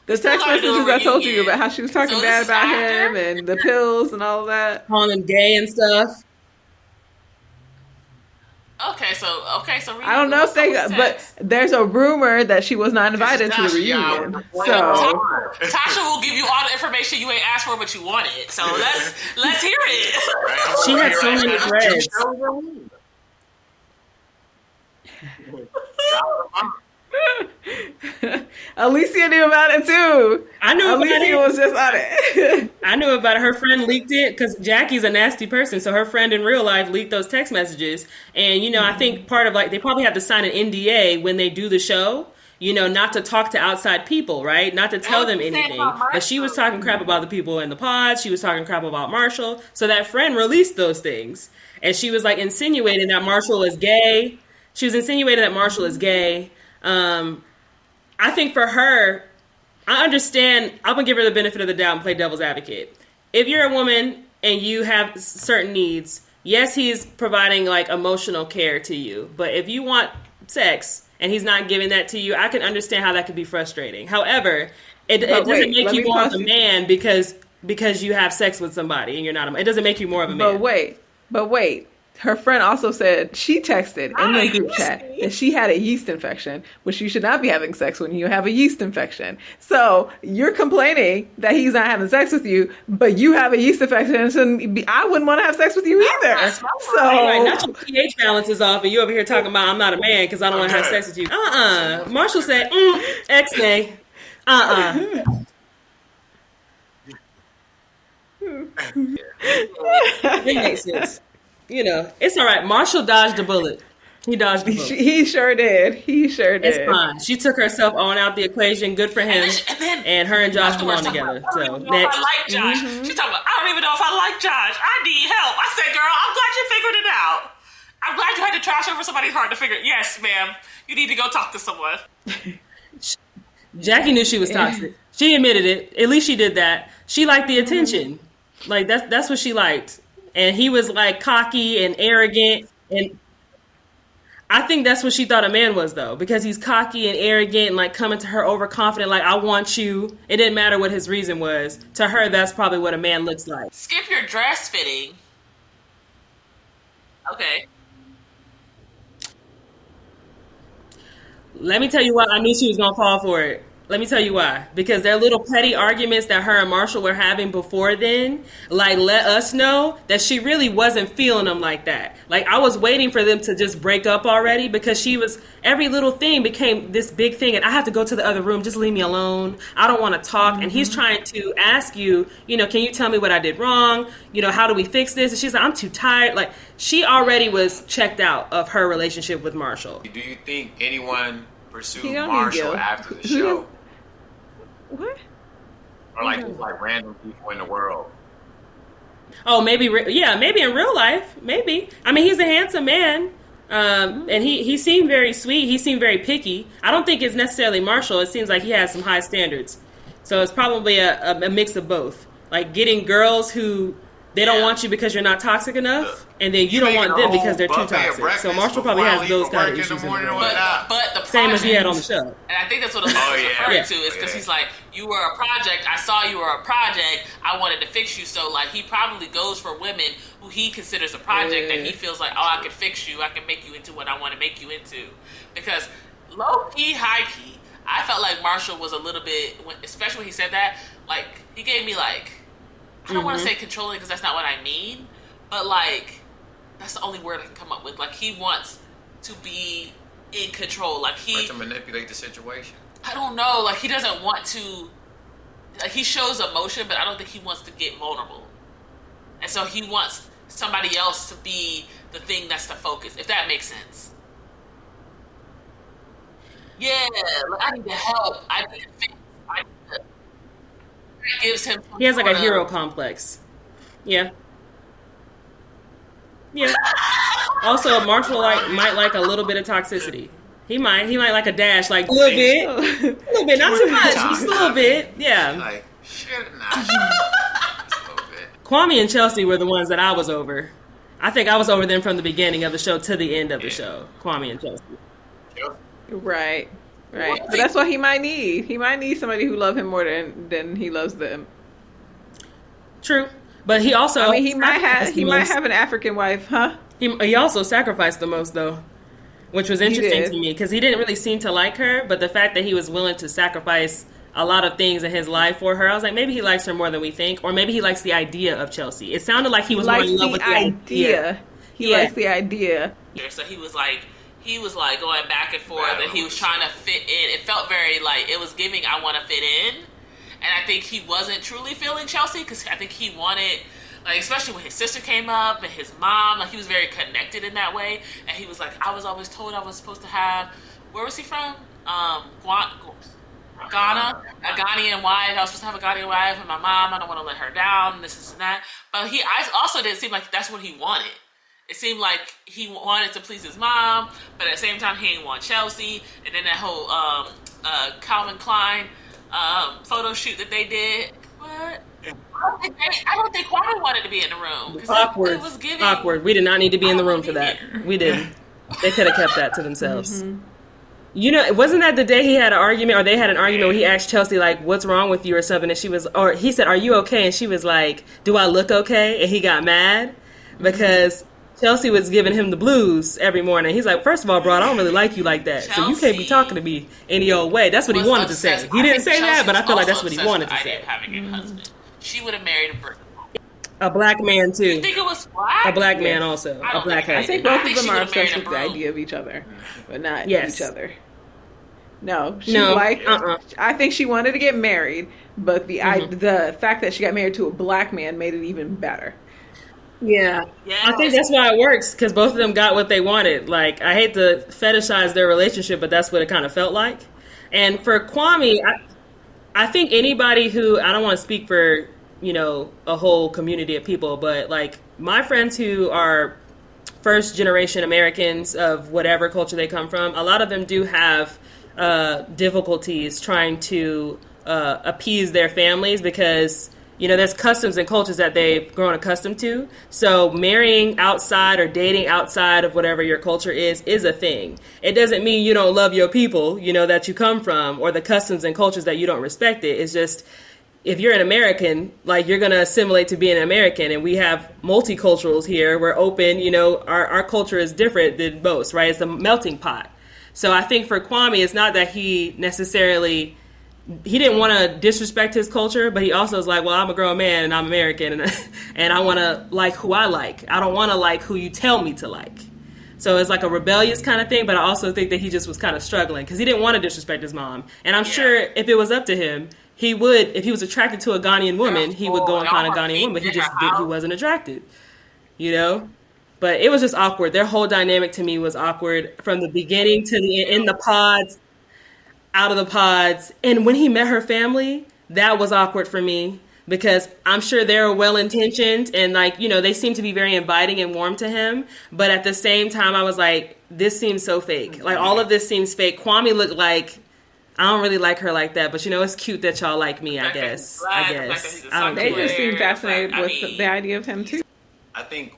Speaker 2: The text messages I told you about how she was talking
Speaker 1: So
Speaker 2: bad
Speaker 1: this is
Speaker 2: about
Speaker 1: after?
Speaker 2: him and the pills and all of that.
Speaker 3: Calling him gay and stuff.
Speaker 1: Okay, so
Speaker 2: I don't know if they, but there's a rumor that she was not invited to the reunion. So
Speaker 1: Tasha will give you all the information you ain't asked for, but you wanted. So let's hear it.
Speaker 3: She had so many threads.
Speaker 2: Alicia knew about it too.
Speaker 3: I knew about
Speaker 2: Alicia
Speaker 3: it.
Speaker 2: was just on it.
Speaker 3: I knew about it. Her friend leaked it because Jackie's a nasty person. So her friend in real life leaked those text messages. And, you know, I think part of like, they probably have to sign an NDA when they do the show, you know, not to talk to outside people, right? Not to tell them anything. But she was talking crap about the people in the pod. She was talking crap about Marshall. So that friend released those things. And she was like insinuating that Marshall is gay. She was insinuating that Marshall is gay. I think for her, I understand. I'm gonna give her the benefit of the doubt and play devil's advocate. If you're a woman and you have certain needs, yes, he's providing like emotional care to you. But if you want sex and he's not giving that to you, I can understand how that could be frustrating. However, it doesn't make you more of a man because you have sex with somebody and you're not a man. It doesn't make you more of a man.
Speaker 2: But wait. Her friend also said she texted in the group chat that she had a yeast infection, which you should not be having sex when you have a yeast infection. So you're complaining that he's not having sex with you, but you have a yeast infection. So I wouldn't want to have sex with you either. So
Speaker 3: right, not your pH balance is off, and you over here talking about I'm not a man because I don't want to have sex with you. Marshall said, X-nay. It makes sense. You know, it's all right. Marshall dodged a bullet. He dodged a bullet.
Speaker 2: He sure did. He sure did.
Speaker 3: It's fine. She took herself on out the equation. Good for him. And her and Josh belong together. So next.
Speaker 1: I like Josh. She's talking about, I don't even know if I like Josh. I need help. I said, girl, I'm glad you figured it out. I'm glad you had to trash over somebody's heart to figure it. Yes, ma'am. You need to go talk to someone.
Speaker 3: Jackie knew she was toxic. She admitted it. At least she did that. She liked the attention. Like that's what she liked. And he was like cocky and arrogant, and I think that's what she thought a man was, though, because he's cocky and arrogant and like coming to her overconfident, like I want you. It didn't matter what his reason was. To her, that's probably what a man looks like.
Speaker 1: Skip your dress fitting. Okay.
Speaker 3: Let me tell you why I knew she was gonna fall for it. Let me tell you why. Because their little petty arguments that her and Marshall were having before then, like, let us know that she really wasn't feeling them like that. Like, I was waiting for them to just break up already because every little thing became this big thing. And I have to go to the other room. Just leave me alone. I don't want to talk. And he's trying to ask you, can you tell me what I did wrong? How do we fix this? And she's like, I'm too tired. Like, she already was checked out of her relationship with Marshall.
Speaker 4: Do you think anyone pursued
Speaker 2: He don't need
Speaker 4: Marshall
Speaker 2: you.
Speaker 4: after the show?
Speaker 2: What?
Speaker 4: Or like just like random people in the world?
Speaker 3: Oh, maybe maybe in real life, maybe. I mean, he's a handsome man, and he seemed very sweet. He seemed very picky. I don't think it's necessarily Marshall. It seems like he has some high standards, so it's probably a mix of both. Like getting girls who they don't want you because you're not toxic enough, and then you don't want them because they're too toxic. So Marshall probably has those kind of issues in the world.
Speaker 1: But the
Speaker 3: same as he had on the show.
Speaker 1: And I think that's what Alyssa's referring to, is because he's like, you were a project, I saw you were a project, I wanted to fix you. So like he probably goes for women who he considers a project that he feels like, oh, I can fix you, I can make you into what I want to make you into. Because low key, high key, I felt like Marshall was a little bit, especially when he said that, like he gave me like, I don't want to say controlling because that's not what I mean, but like that's the only word I can come up with. Like he wants to be in control. Like he
Speaker 4: to manipulate the situation.
Speaker 1: I don't know. Like he doesn't want to. Like he shows emotion, but I don't think he wants to get vulnerable. And so he wants somebody else to be the thing that's the focus. If that makes sense. Yeah, like, I need to help. I need to fix. I need to. It gives him.
Speaker 3: He has like a hero complex. Yeah. Yeah. Also, Marshall might like a little bit of toxicity. He might like a dash, like a little bit, not too much, just a little bit. Yeah.
Speaker 4: Like shit, nah. Just a little bit.
Speaker 3: Kwame and Chelsea were the ones that I was over. I think I was over them from the beginning of the show to the end of the show. Kwame and Chelsea.
Speaker 2: Right. But that's what he might need. He might need somebody who loves him more than he loves them.
Speaker 3: True, but he also.
Speaker 2: I mean, he might have an African wife, huh?
Speaker 3: He also sacrificed the most though, which was interesting to me because he didn't really seem to like her. But the fact that he was willing to sacrifice a lot of things in his life for her, I was like, maybe he likes her more than we think, or maybe he likes the idea of Chelsea. It sounded like he was more in love with the idea.
Speaker 2: He likes the idea.
Speaker 1: So he was like going back and forth, and he was trying to fit in. It felt very like it was giving, I want to fit in. And I think he wasn't truly feeling Chelsea because I think he wanted, like, especially when his sister came up and his mom, like, he was very connected in that way. And he was like, I was always told I was supposed to have, where was he from? Ghana, a Ghanaian wife. I was supposed to have a Ghanaian wife, and my mom, I don't want to let her down, and this and that. But I also didn't seem like that's what he wanted. It seemed like he wanted to please his mom, but at the same time, he didn't want Chelsea. And then that whole Calvin Klein photo shoot that they did. What? I don't think Kwame wanted to be in the room.
Speaker 3: Awkward.
Speaker 1: It was giving,
Speaker 3: awkward. We did not need to be in the room for that. We didn't. They could have kept that to themselves.
Speaker 2: Mm-hmm.
Speaker 3: You know, wasn't that the day he had an argument, or they had an argument where he asked Chelsea, like, what's wrong with you or something? And or he said, are you okay? And she was like, do I look okay? And he got mad because Chelsea was giving him the blues every morning. He's like, first of all, bro, I don't really like you like that. So you can't be talking to me any old way. That's what he wanted to say. He didn't say that, but I feel like that's what he wanted to say.
Speaker 1: Having a husband. She would have married
Speaker 3: a black man, too.
Speaker 1: You think it was black?
Speaker 3: A black man also. A black husband.
Speaker 2: I think both of them are obsessed with the idea of each other, but not each other. No, I think she wanted to get married, but the fact that she got married to a black man made it even better.
Speaker 3: Yeah. I think that's why it works, because both of them got what they wanted. Like, I hate to fetishize their relationship, but that's what it kind of felt like. And for Kwame, I think anybody who, I don't want to speak for, you know, a whole community of people, but like my friends who are first generation Americans of whatever culture they come from, a lot of them do have difficulties trying to appease their families because, you know, there's customs and cultures that they've grown accustomed to. So marrying outside or dating outside of whatever your culture is a thing. It doesn't mean you don't love your people, you know, that you come from, or the customs and cultures that you don't respect it. It's just, if you're an American, like, you're going to assimilate to being an American, and we have multiculturals here. We're open, you know, our culture is different than most, right? It's a melting pot. So I think for Kwame, it's not that he necessarily, he didn't want to disrespect his culture, but he also was like, well, I'm a grown man and I'm American, and I want to like who I like. I don't want to like who you tell me to like. So it's like a rebellious kind of thing, but I also think that he just was kind of struggling because he didn't want to disrespect his mom. And I'm sure if it was up to him, he would, if he was attracted to a Ghanaian woman, he would go and find a Ghanaian woman, but he wasn't attracted, you know? But it was just awkward. Their whole dynamic to me was awkward from the beginning to the end, in the pods, out of the pods. And when he met her family, that was awkward for me because I'm sure they're well-intentioned and, like, you know, they seem to be very inviting and warm to him. But at the same time, I was like, this seems so fake. Like, all of this seems fake. Kwame looked like I don't really like her like that, but it's cute that y'all like me. I guess. I don't
Speaker 2: They
Speaker 3: care.
Speaker 2: just seem fascinated with the idea of him too.
Speaker 4: I think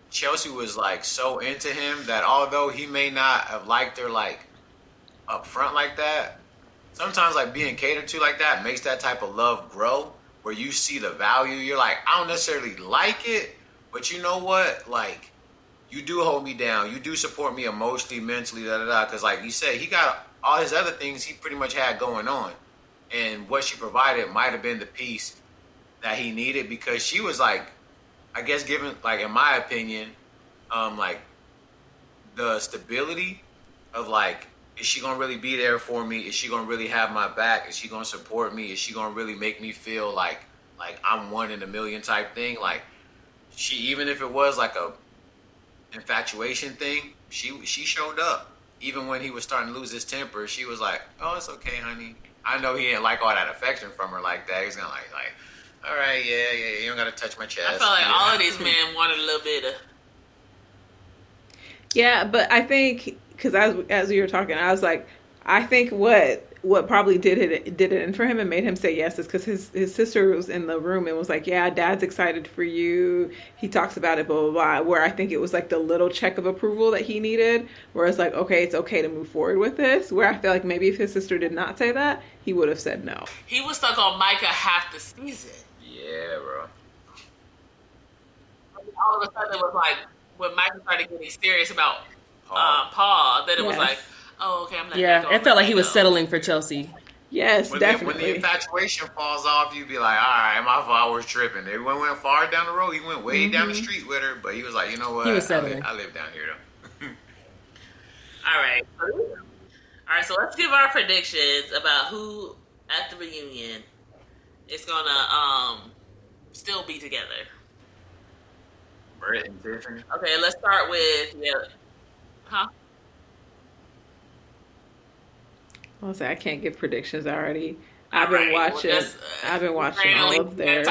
Speaker 4: Chelsea was like so into him that although he may not have liked her like up front like that, sometimes like being catered to like that makes that type of love grow where you see the value. You're like, I don't necessarily like it, but you know what? Like, you do hold me down. You do support me emotionally, mentally, Because like you said, he got all his other things he pretty much had going on. And what she provided might have been the piece that he needed because she was like, I guess given, like, in my opinion, like, the stability of, like, is she going to really be there for me? Is she going to really have my back? Is she going to support me? Is she going to really make me feel like I'm one in a million type thing? Like, she, even if it was like a infatuation thing, she showed up. Even when he was starting to lose his temper, she was like, oh, it's okay, honey. I know he didn't like all that affection from her like that. He's going to like, all right, yeah, you don't got to touch my chest.
Speaker 1: I felt like all of these men wanted a little bit of...
Speaker 2: Yeah, but I think, because as you were talking, I was like, I think what probably did it and for him and made him say yes is because his sister was in the room and was like, yeah, Dad's excited for you. He talks about it, blah, blah, blah. Where I think it was like the little check of approval that he needed, where it's like, okay, it's okay to move forward with this. Where I feel like maybe if his sister did not say that, he would have said no.
Speaker 1: He was stuck on Micah half the season.
Speaker 4: Yeah, bro.
Speaker 1: All of a sudden it was like, when Micah started getting serious about Paul, then it was like, oh, okay, I'm letting that go.
Speaker 3: It felt like he was settling for Chelsea.
Speaker 2: Yes,
Speaker 4: when
Speaker 2: definitely.
Speaker 4: When the infatuation falls off, you be like, all right, my fault, I was tripping. Everyone went far down the road. He went way down the street with her, but he was like, you know what?
Speaker 3: He was settling.
Speaker 4: I live down here, though.
Speaker 1: All right. All right, so let's give our predictions about who at the reunion is going to still be together.
Speaker 4: Brett and Tiffany.
Speaker 1: Okay, let's start with, huh?
Speaker 2: I'll say I can't give predictions already. I've been watching all of their.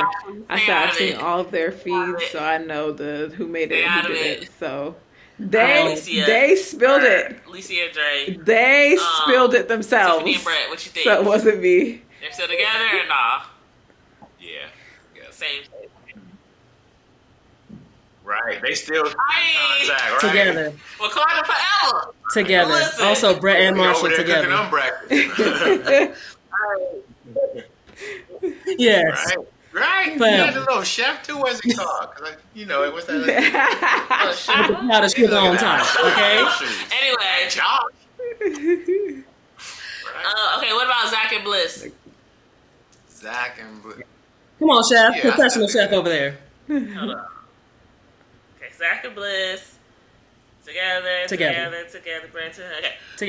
Speaker 2: I've seen all of their feeds, so I know who made it and who did it. So they spilled it.
Speaker 1: Alicia and Dre.
Speaker 2: They spilled it themselves.
Speaker 1: Tiffany and Brett, what you think?
Speaker 2: So it wasn't me.
Speaker 1: They're still together or nah?
Speaker 4: Yeah.
Speaker 1: Same.
Speaker 4: Right. They still contact, right?
Speaker 3: Together.
Speaker 1: Well, Carter forever.
Speaker 3: Together.
Speaker 1: Listen.
Speaker 3: Also, Brett and Marshall together. Yes.
Speaker 4: Right. You had a little chef too, was it called? It was that.
Speaker 3: How to sugar on top, okay?
Speaker 1: Anyway,
Speaker 4: Josh.
Speaker 1: okay, what about Zach and Bliss?
Speaker 4: Zach and Bliss.
Speaker 3: Come on, chef. Professional chef over there.
Speaker 1: Hold on. Okay, Zach and Bliss. Together. Okay.
Speaker 3: Together.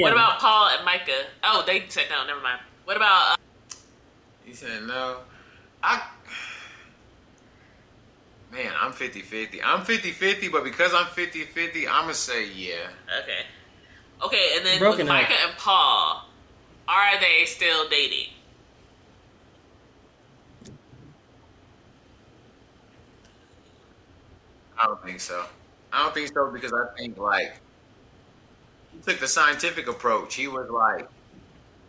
Speaker 1: What about Paul and Micah? Oh, they said no. Never mind. What about...
Speaker 4: He said no. Man, I'm 50-50. I'm 50-50, but because I'm 50-50, I'm going to say yeah.
Speaker 1: Okay, and then
Speaker 3: Broken
Speaker 1: with Micah
Speaker 3: up.
Speaker 1: and Paul, are they still dating?
Speaker 4: I don't think so. Because I think, like, he took the scientific approach. He was like...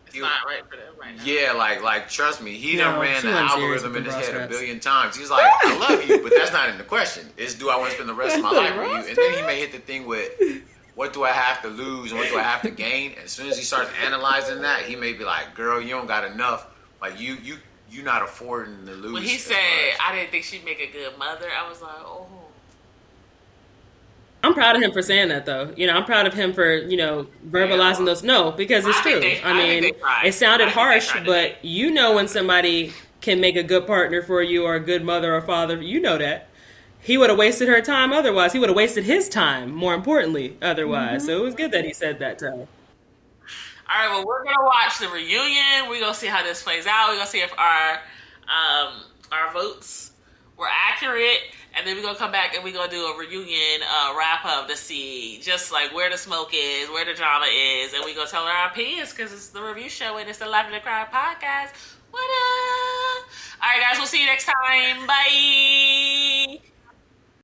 Speaker 1: It's not right for them right now.
Speaker 4: Yeah, like trust me, he done ran
Speaker 3: she
Speaker 4: the
Speaker 3: wasn't serious
Speaker 4: algorithm
Speaker 3: with
Speaker 4: in
Speaker 3: the
Speaker 4: his
Speaker 3: bra
Speaker 4: head a
Speaker 3: straps.
Speaker 4: billion times. He's like, I love you, but that's not in the question. It's do I want to spend the rest of my life with you? And then he may hit the thing with what do I have to lose and what do I have to gain? As soon as he starts analyzing that, he may be like, girl, you don't got enough. Like you not affording to lose.
Speaker 1: When he said,
Speaker 4: much.
Speaker 1: I didn't think she'd make a good mother, I was like, oh.
Speaker 3: I'm proud of him for saying that, though. I'm proud of him for, verbalizing those. No, because it's true. It sounded harsh, but when somebody can make a good partner for you or a good mother or father, that. He would have wasted her time otherwise. He would have wasted his time, more importantly, otherwise. Mm-hmm. So it was good that he said that to her.
Speaker 1: All right, well, we're going to watch the reunion. We're going to see how this plays out. We're going to see if our votes were accurate. And then we're going to come back and we're going to do a reunion wrap-up to see just like where the smoke is, where the drama is. And we're going to tell our opinions because it's the review show and it's the Live in the Crowd podcast. What up? All right, guys, we'll see you next time. Bye.